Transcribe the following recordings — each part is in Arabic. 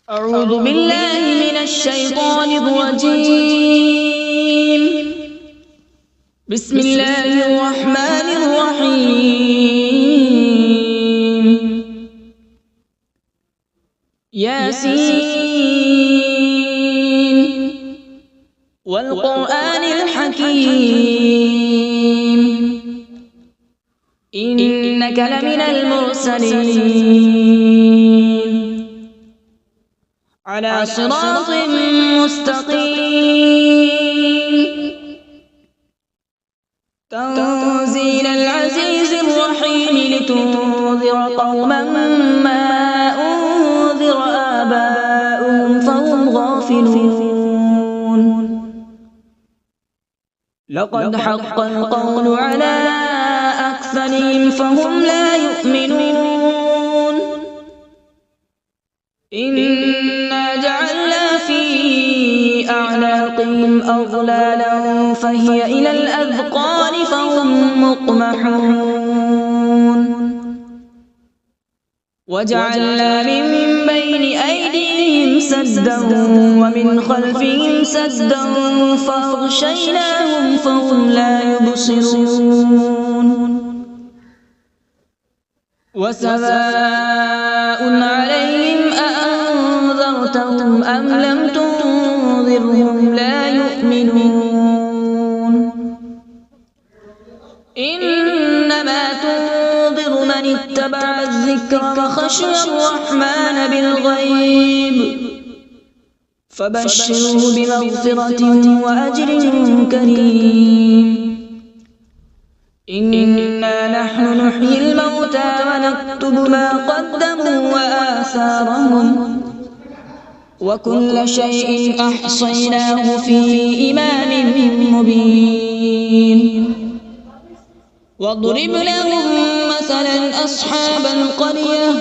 أعوذ بالله من الشيطان الرجيم. بسم الله الرحمن الرحيم. ياسين والقرآن الحكيم إنك لمن المرسلين على صراط مستقيم. تنزيل العزيز الرحيم لتنذر قوما ما أنذر آباؤهم فهم غافلون. لقد حق القول على أكثرهم فهم لا يؤمنون. إنا جعلنا في أعناقهم أغلالا فهي إلى الأذقان فهم مقمحون. وجعلنا من بين أيديهم سدا ومن خلفهم سدا فأغشيناهم فهم لا يبصرون. وسواء عليهم أأنذرتهم أم لم تنذرهم لا يؤمنون. إنما تنذر من اتبع الذكر وخشي الرحمن بالغيب فبشره بمغفرة وأجر كريم. إنا نحن نحيي الموتى ونكتب ما قدموا وآثارهم وكل شيء أحصيناه في إمام مبين. واضرب لهم مثلا أصحاب القرية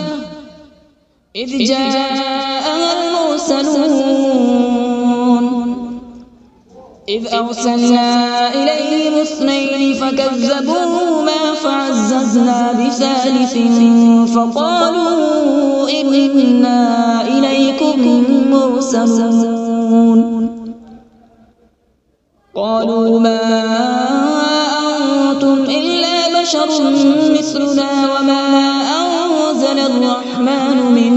إذ جاءها المرسلون إذ أرسلنا إليهم اثنين فكذبوهما فعززنا بثالث فقالوا إنا إليكم مرسلون. قالوا ما أنتم إلا بشر مثلنا وما أنزل الرحمن من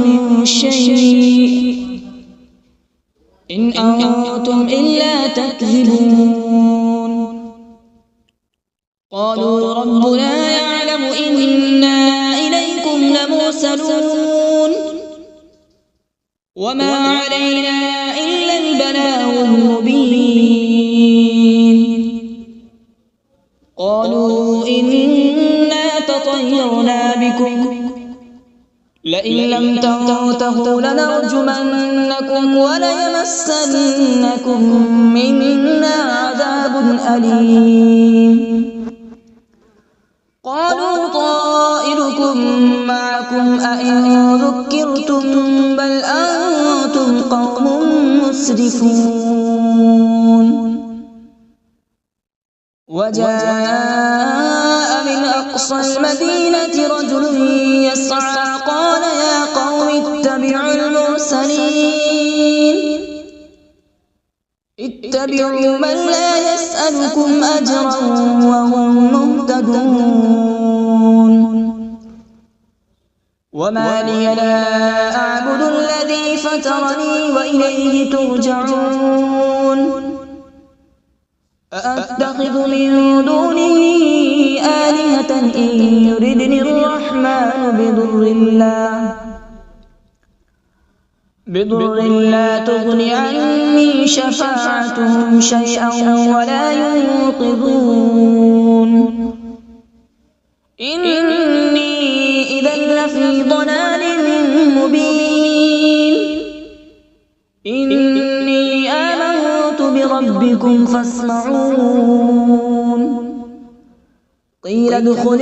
شيء إن أنتم إلا تكذبون. قالوا ربنا يعلم إنا إليكم لمرسلون وما علينا إلا البلاغ المبين. قالوا إنا تطيرنا بكم لئن لم تنتهوا لنرجمنكم وليمسنكم منا عذاب أليم. قالوا طائركم معكم أئن ذكرتم بل أنتم قوم مسرفون. وجاء من أقصى المدينة رجل يسعى قال يا قوم اتبعوا المرسلين اتبعوا من لا يسألكم أجرا وهم مهتدون. وما لي لا أعبد الذي فطرني وإليه ترجعون. أأتخذ من دونه آلهة إن يردني الرحمن بضر لا تغن عني شفاعتهم شيئا ولا ينقذون. إني إذا لفي ضلال مبين. إني آمنت بربكم فاسمعون. قيل ادخل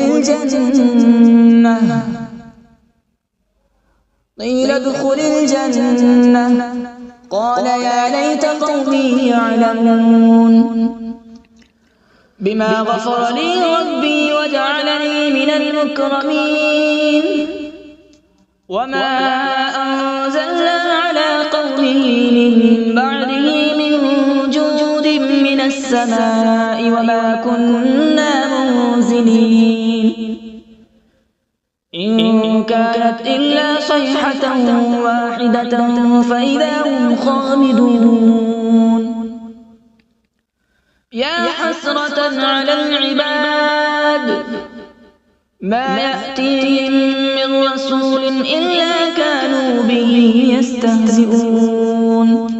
الجنة قال يا ليت قومي يعلمون. بما غفر لي ربي وجعلني من المكرمين. وما أنزلنا على من بعده من جود من السماء وما كنا منزلين إن كانت إلا صيحة واحدة فإذا هم خامدون يا حسرة على العباد ما يأتيهم من رسول إلا كانوا به يستهزئون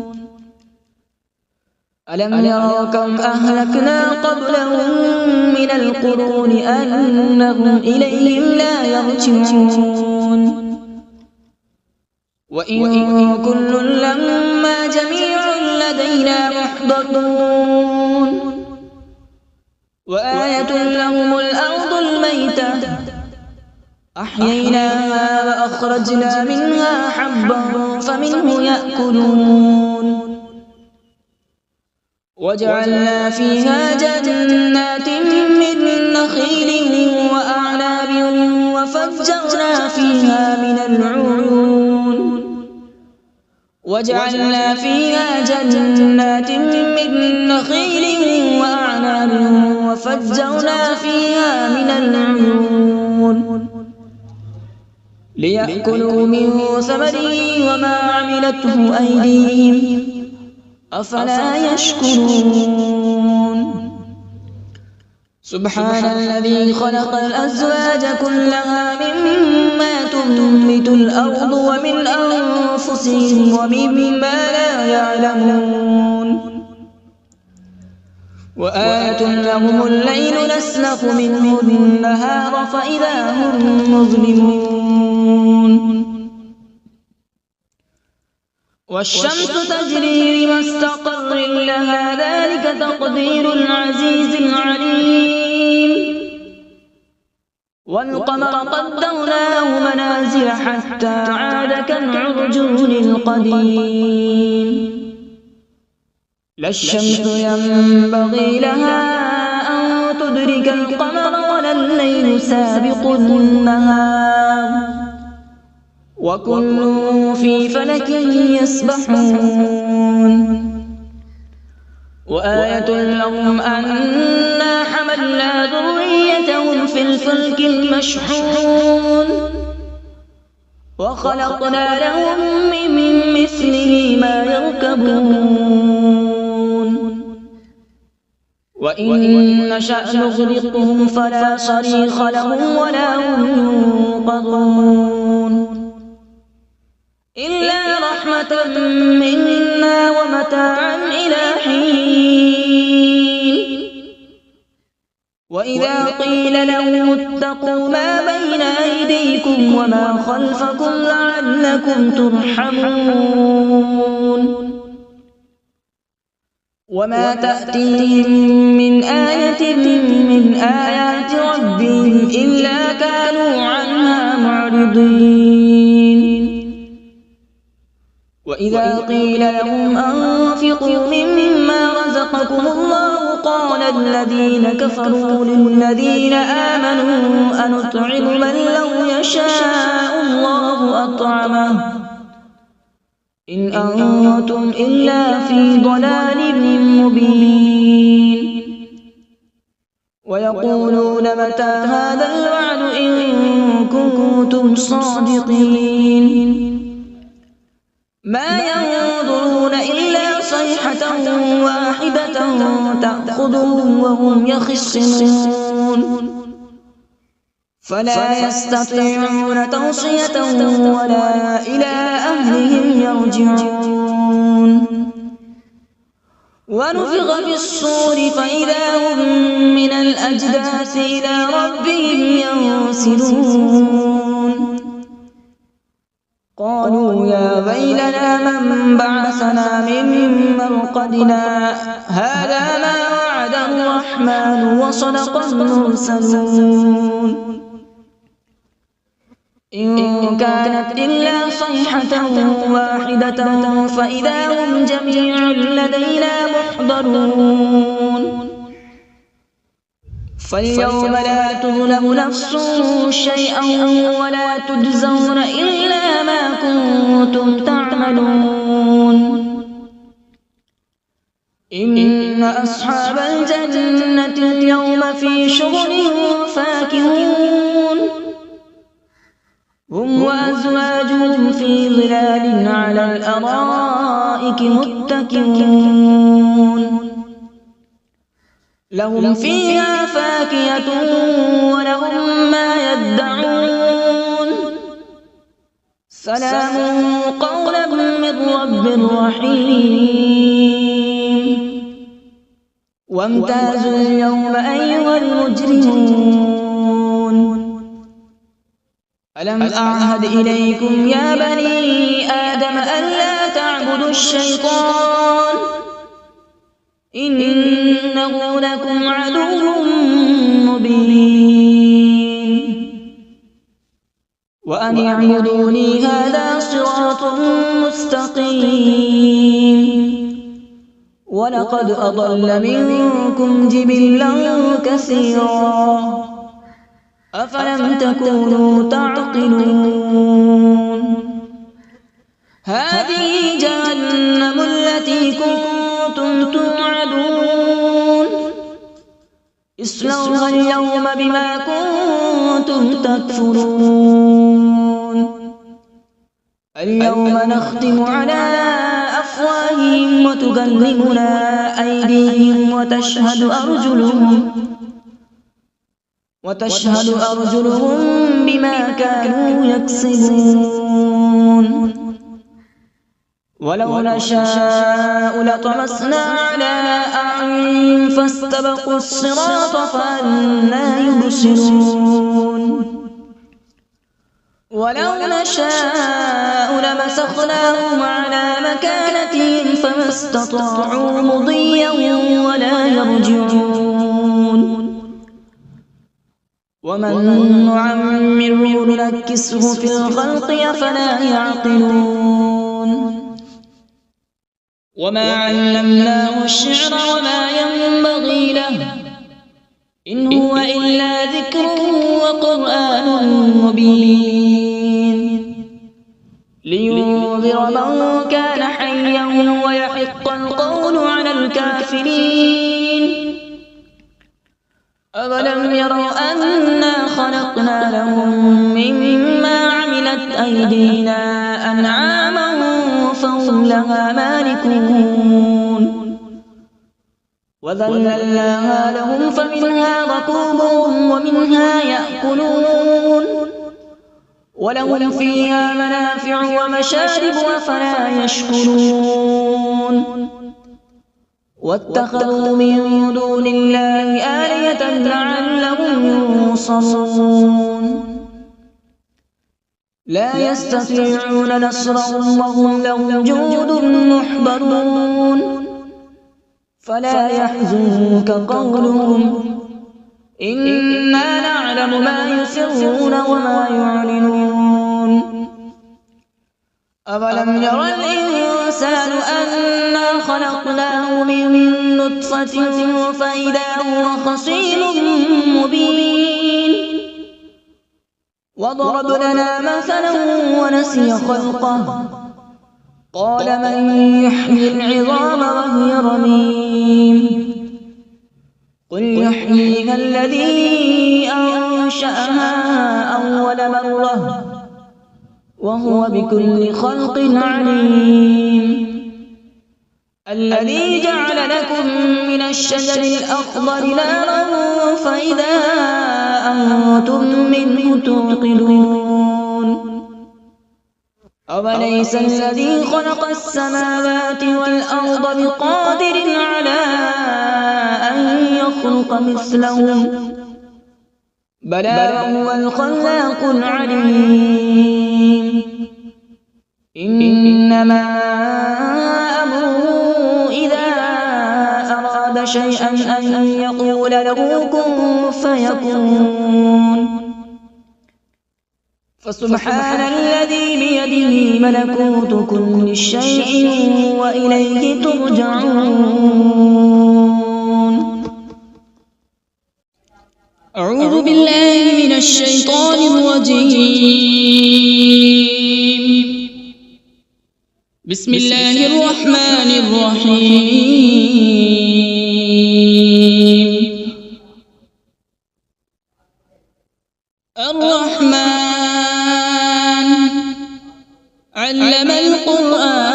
ألم يروا كم أهلكنا قبلهم من القرون أنهم إليهم لا يرجعون وإن كل لما جميع لدينا محضرون وآية لهم الأرض الميتة أحييناها وأخرجنا منها حبا فمنه يأكلون وجعلنا فيها جنات من نخيل وأعناب وفجرنا فيها من العيون وجعلنا فيها جنات من نخيل وأعناب وفجرنا فيها من العيون ليأكلوا من ثمره وما عملته أيديهم أفلا يشكرون سبحان الذي خلق الأزواج كلها مما تنبت الأرض ومن أنفسهم ومما لا يعلمون وآية لهم الليل نسلخ منه النهار فإذا هم مظلمون والشمس تجري لمستقر لها ذلك تقدير العزيز العليم والقمر قدرناه منازل حتى عاد كالعرجون القديم لا الشمس ينبغي لها أن تدرك القمر ولا الليل سابق النهار وكل في فلك يسبحون وآية لهم أنا حملنا ذريتهم في الفلك المشحون وخلقنا لهم من مثله ما يركبون وإن نشأ نغرقهم فلا صريخ لهم ولا هم ينقذون إلا رحمة منا ومتاعا إلى حين وإذا قيل لهم اتقوا ما بين أيديكم وما خلفكم لعلكم ترحمون وما تأتيهم من آية من آيات ربهم إلا كانوا عنها معرضين وإذا قيل لهم أنفقوا مما رزقكم الله قال الذين كفروا للذين آمنوا أنطعم من لو يشاء الله أطعمه إن أنتم إلا في ضلال مبين ويقولون متى هذا الوعد إن كنتم صادقين ما ينظرون إلا صيحة واحدة تأخذهم وهم يخصمون فلا يستطيعون توصية ولا إلى أهلهم يرجعون ونفخ في الصور فإذا هم من الأجداث إلى ربهم ينسلون قالوا يا ويلنا من بعثنا من مرقدنا هذا ما وعد الرحمن وصدق المرسلون إن كانت إلا صيحة واحدة فإذا هم جميع لدينا محضرون فاليوم لا تظلم نفس شيئا ولا تجزون إلا ما كنتم تعملون إن أصحاب الجنة اليوم في شغل فاكهون هم وأزواجهم في ظلال على الأرائك متكئون لهم فيها فاكهة ولهم ما يدعون سلام قولا من رب رحيم وامتازوا اليوم أيها المجرمون ألم أعهد إليكم يا بني آدم ألا تعبدوا الشيطان إنه لكم عدو مبين وأن اعبدوني هذا صراط مستقيم ولقد أضل منكم جبلا كثيرا أفلم تكونوا تعقلون هذه جهنم التي كنتم توعدون اصلوها اليوم بما كنتم تكفرون اليوم نختم على أفواههم وتكلمنا أيديهم وتشهد أرجلهم بما كانوا يكسبون ولو نشاء لطمسنا على أعينهم فاستبقوا الصراط فأنى يبصرون ولو نشاء لمسخناهم على مكانتهم فما استطاعوا مضيا ولا يرجعون ومن نعمره ننكسه في الخلق أفلا يعقلون وما علمناه الشعر وما ينبغي له إن هو إلا ذكر وقرآن مبين لينذر من كان حيا ويحق القول على الكافرين أولم يروا أنا خلقنا لهم مما عملت أيدينا أنعاما فهم لها مالكون وذللناها لهم فمنها ركوبهم ومنها يأكلون ولهم فيها منافع ومشارب أفلا يشكرون واتخذوا من دون الله آلهة لعلهم ينصرون لا يستطيعون نصرهم وهم لهم جند محضرون فلا يحزنك قولهم إنا نعلم ما يسرون وما يعلنون أولم ير الإنسان أنا خلقناه من نطفة فإذا هو خصيم مبين وضرب لنا مثلا ونسي خلقه قال من يحيي العظام وهي رميم قل يحييها الذي أنشأها أول مرة وهو بكل خلق عليم الذي جعل لكم من الشجر الأخضر نارا فإذا أنتم منه توقدون أوليس الذي خلق السماوات والأرض بقادر على أن يخلق مثلهم بلى وهو الخلاق العليم إنما أمره إذا أراد شيئا أن يقول له كن فيكون فسبحان الذي بيده ملكوت كل شيء وإليه ترجعون أعوذ بالله من الشيطان الرجيم بسم الله الرحمن الرحيم. الرحمن علم القرآن،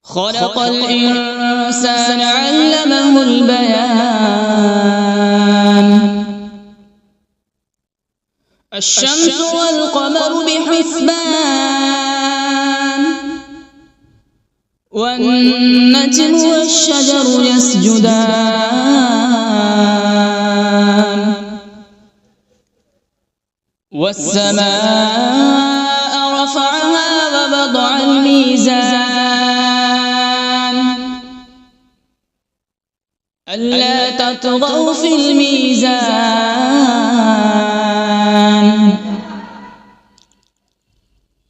خلق الإنسان علمه البيان. الشمس والقمر بحسبان، والنجم والشجر يسجدان. والسماء رفعها ووضع الميزان، ألا تطغوا في الميزان.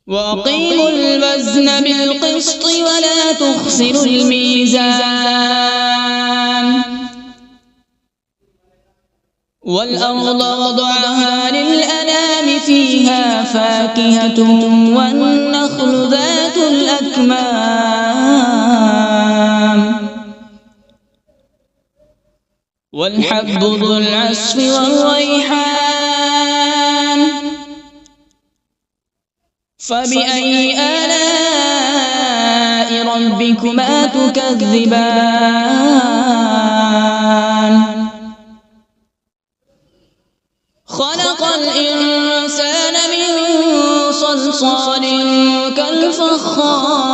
وأقيموا الوزن بالقسط ولا تخسروا الميزان. والأرض وضعها للأنام، فيها فاكهة والنخل ذات الأكمام، والحب ذو العصف والريحان. فبأي آلاء ربكما تكذبان؟ خلق الإنسان من صلصال كالفخار،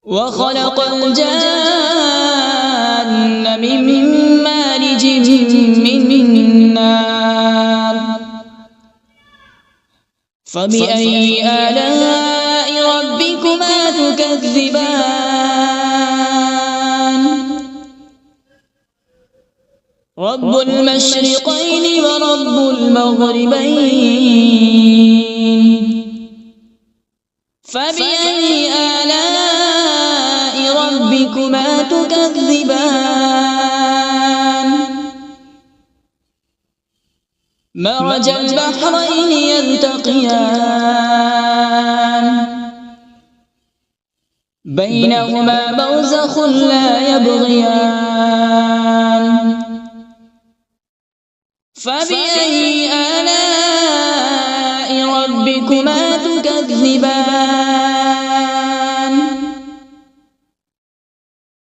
وخلق الجان من مارج من نار. فبأي آلاء ربكما تكذبان؟ رب المشرقين ورب المغربين. فبأي آلاء ربكما تكذبان؟ مرج البحرين يلتقيان، بينهما برزخ لا يبغيان. فبأي آلاء ربكما تكذبان؟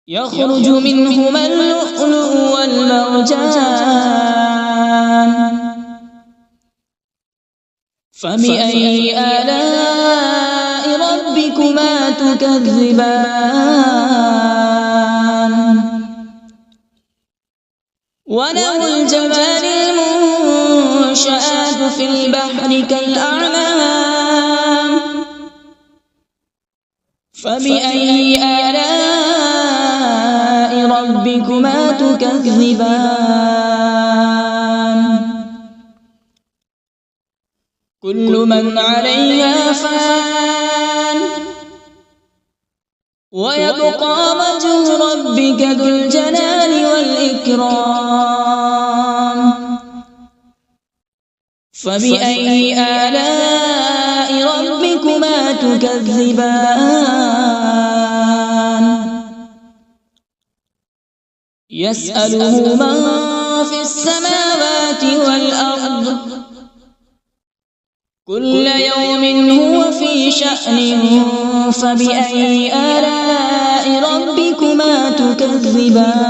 يخرج منهما اللؤلؤ والمرجان. فبأي آلاء ربكما تكذبان؟ وله الجوار المنشآت في البحر كالأعلام. فبأي آلاء ربكما تكذبان؟ كل من عليها فان، ويبقى وجه ربك ذو الجلال والإكرام. فبأي آلاء ربكما تكذبان؟ يسأله من في السماوات والأرض، كل يوم هو في شأن. فبأي آلاء ربكما تكذبان؟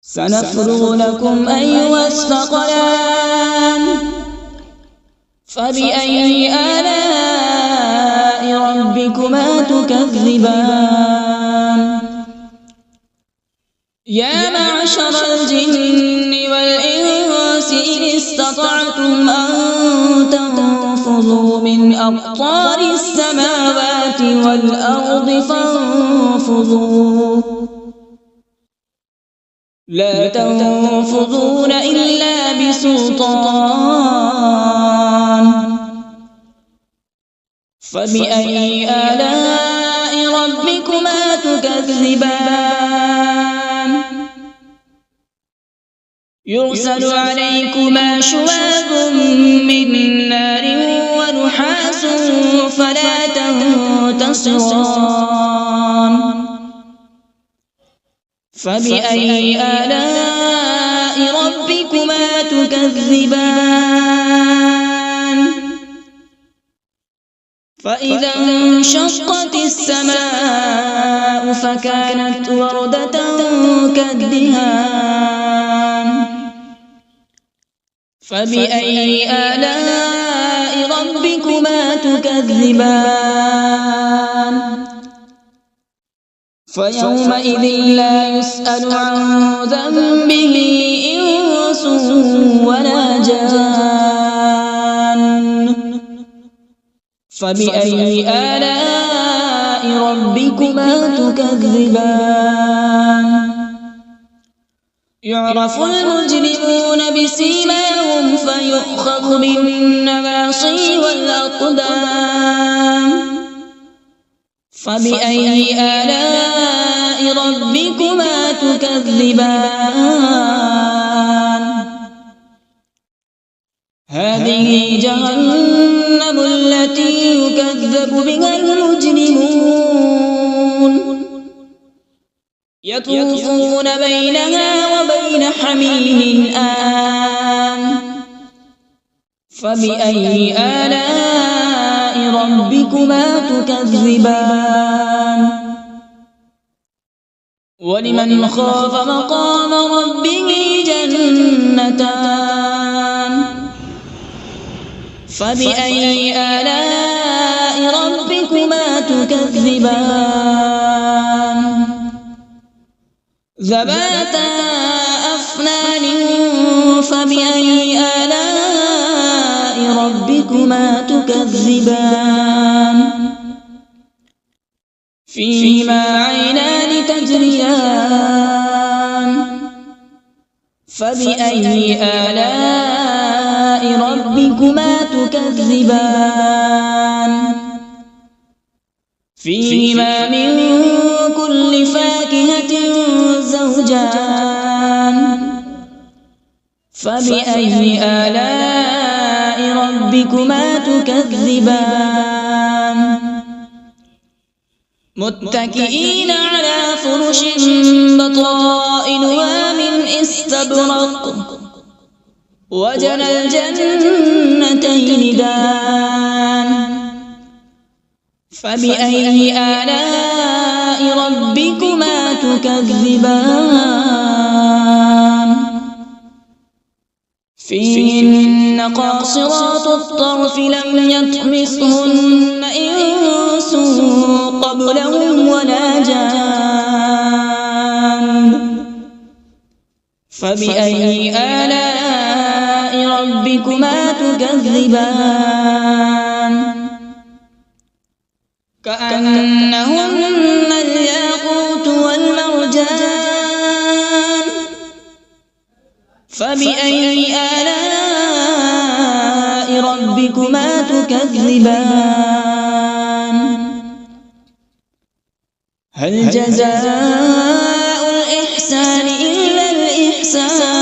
سنفرغ لكم أيها الثقلان. فبأي آلاء ربكما تكذبان؟ يا معشر الجن والإنس إن استطعتم أن تنفذوا من أقطار السماوات والأرض فانفذوا، لا تنفذون إلا بسلطان. فبأي آلاء ربكما تكذبان؟ يرسل عليكما شواظ من نار ونحاس فلا تنتصران فبأي آلاء ربكما تكذبان فإذا انشقت السماء فكانت وردة كالدهان فبأي آلاء ربكما تكذبان فيومئذ لا يسأل عن ذنبه إنس ولا جان فبأي آلاء ربكما تكذبان يعرف المجرمون بسيماهم فيؤخذ بالنواصي والأقدام فبأي آلاء ربكما تكذبان هذه جهنم التي يكذب بها المجرمون يطوفون بينها وبين حميم آن فبأي آلاء ربكما تكذبان ولمن خاف مقام ربه جنتان فبأي آلاء ربكما تكذبان ذواتا أفنان فبأي آلاء ربكما تكذبان فيهما عينان تجريان فبأي آلاء ربكما تكذبان فيهما من كل فاكهة زوجان فبأي آلاء ربكما تكذبان متكئين على فرش بطائنها من استبرق وجنى الجنتين دان فبأي آلاء ربكما تكذبان فيهن قاصرات الطرف لم يطمثهن إنس قبلهم ولا جان فبأي آلاء ربكما تكذبان كأنهن الياقوت والمرجان فبأي آلاء ربكما تكذبان هل جزاء الإحسان إلا الإحسان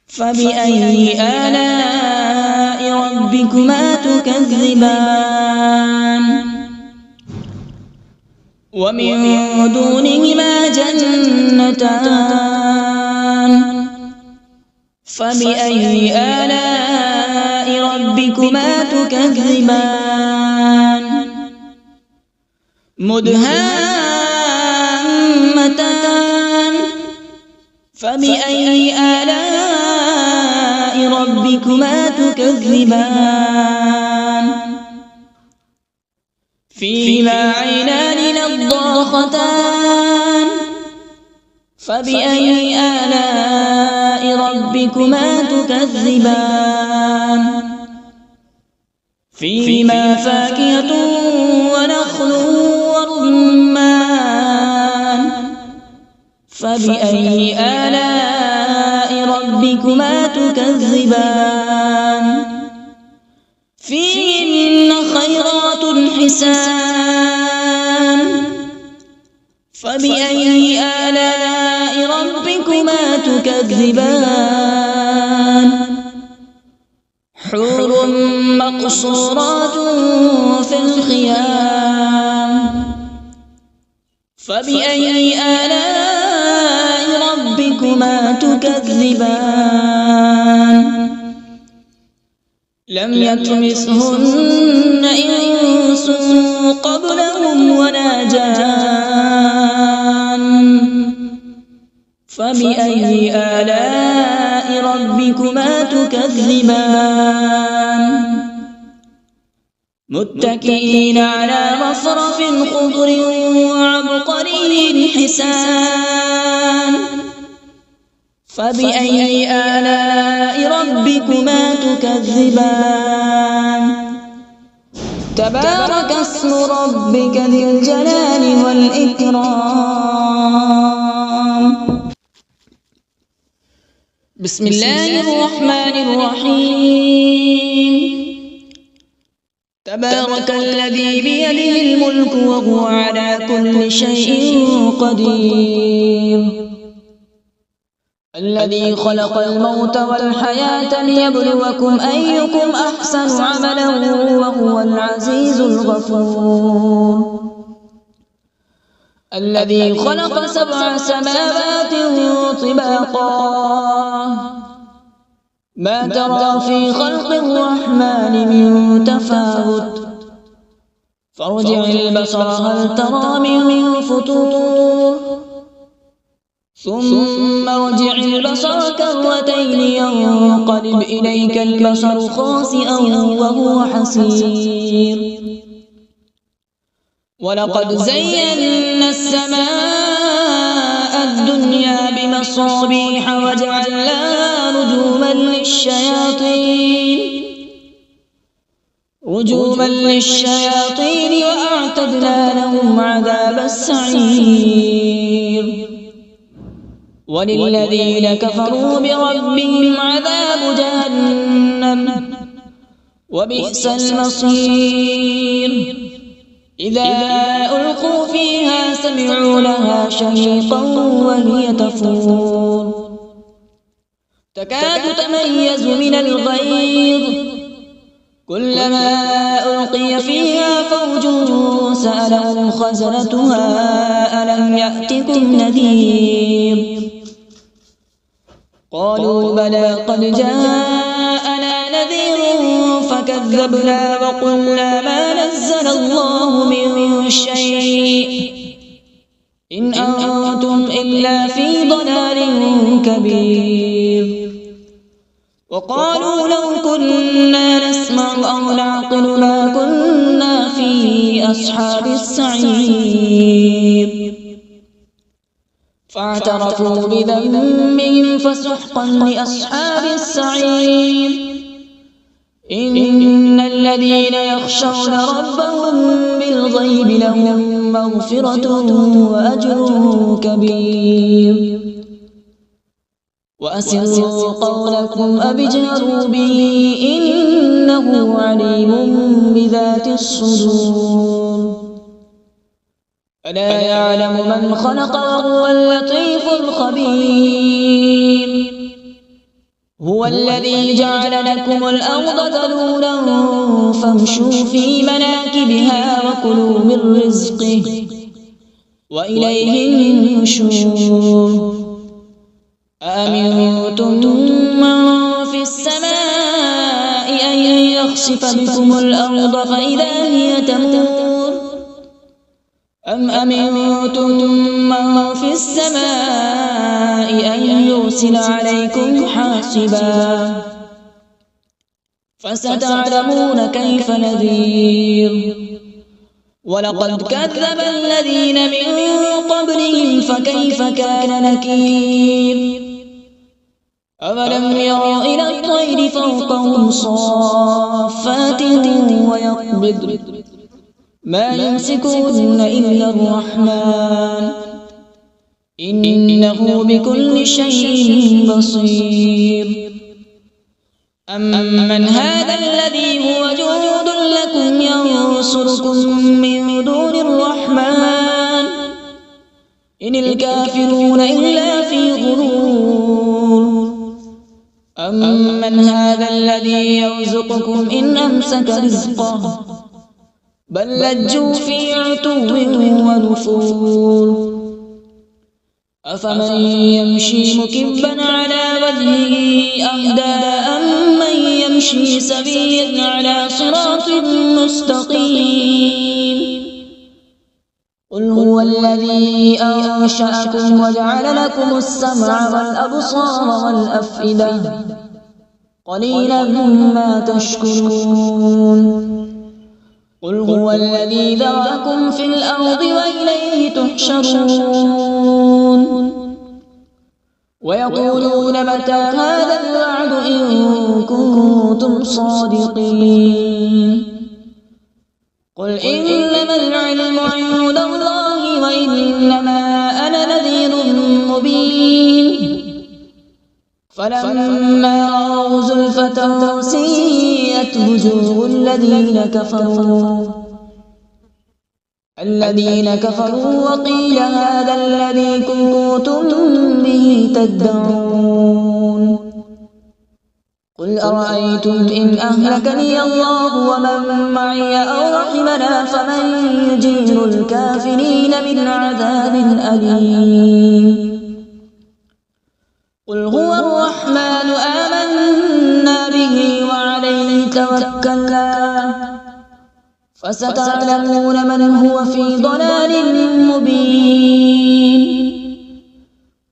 فبأي آلاء ربكما تكذبان ومن دونهما جنتان فبأي آلاء ربكما تكذبان مدهامتان فبأي آلاء ربكما تكذبان فيهما عينان نضاختان فبأي آلاء ربكما تكذبان فيهما فاكهة ونخل ورمان فبأي آلاء ربكما تكذبان فيهن خيرات حسان فبأي آلاء ربكما ربكما تكذبان حور مقصورات في الخيام فبأي آلاء ربكما تكذبان لم يطمثهن إنس قبلهم ولا جان فبأي آلاء ربكما تكذبان متكئين على رفرف خضر وعبقري حسان فبأي آلاء ربكما تكذبان تبارك اسم ربك ذي الجلال والإكرام بسم الله الرحمن الرحيم تبارك الذي بيده الملك وهو على كل شيء قدير الذي خلق الموت والحياة ليبلوكم أيكم أحسن عملا وهو العزيز الغفور الذي خلق 7 سماوات طباقا ما ترى في خلق الرحمن من تفاوت فارجع البصر هل ترى من فطور ثم ارجع البصر كرتين ينقلب إليك البصر خاسئا وهو حسير ولقد زينا السماء الدنيا بمصابيح وجعلناها رجوما للشياطين وأعتدنا لهم عذاب السعير وللذين كفروا بربهم عذاب جهنم وبئس المصير إذا ألقوا فيها سمعوا لها شهيقا وهي تفور تكاد تميز من الغيظ كلما ألقي فيها فوج سألهم خزنتها ألم يأتكم نذير قالوا بلى قد جاءنا نذير فكذبنا وقلنا ما نزل الله من شيء إن أنتم إلا في ضلال كبير وقالوا لو كنا نسمع أو نعقل ما كنا في أصحاب السعير فاعترفوا بذنبهم فسحقا لأصحاب السعير إن الذين يخشون ربهم بالغيب لهم مغفرة وأجر كبير وأسروا قولكم أو اجهروا به إنه عليم بذات الصدور ألا يعلم من خلق وهو اللطيف الخبير هو الذي جعل لكم الأرض ذلولا فامشوا في مناكبها وكلوا من رزقه وإليه النشور أأمنتم من في السماء أن يخسف بكم الأرض فإذا هي تمور أم أمنتم من في السماء أن يرسل عليكم حاصبا فستعلمون كيف نذير ولقد كذب الذين من قبلهم فكيف كان نكير أولم يروا إلى الطير فوقهم صافات ويقبض ما يمسكون إلا الرحمن إنه بكل شيء بصير أمن هذا الذي هو جند لكم ينصركم من دون الرحمن إن الكافرون إلا في غرور أمن هذا الذي يرزقكم إن أمسك رزقه بل لجوا في عتو ونفور أفمن يمشي مكبا على وجهه أهدى أمن يمشي سويا على صراط مستقيم قل هو الذي أنشأكم وجعل لكم السمع والأبصار والأفئدة قليلا ما تشكرون قل هو الذي ذرأكم في الأرض وإليه تحشرون ويقولون متى هذا الوعد إن كنتم صادقين قل إنما العلم عند الله وإنما أنا نذير مبين فلما رأوا زلفة سيئت وجوه الذين كفروا وقيل هذا الذي كنتم به تدعون قل أرأيتم إن أهلكني الله ومن معي أو رحمنا فمن يجير الكافرين من عذاب أليم قل هو الرحمن آمنا به وعليه توكلنا فستعلمون من هو في ضلال مبين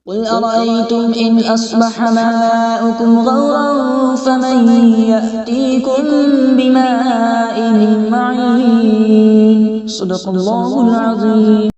قل أرأيتم إن أصبح ماؤكم غورا فمن يأتيكم بماء معين صدق الله العظيم.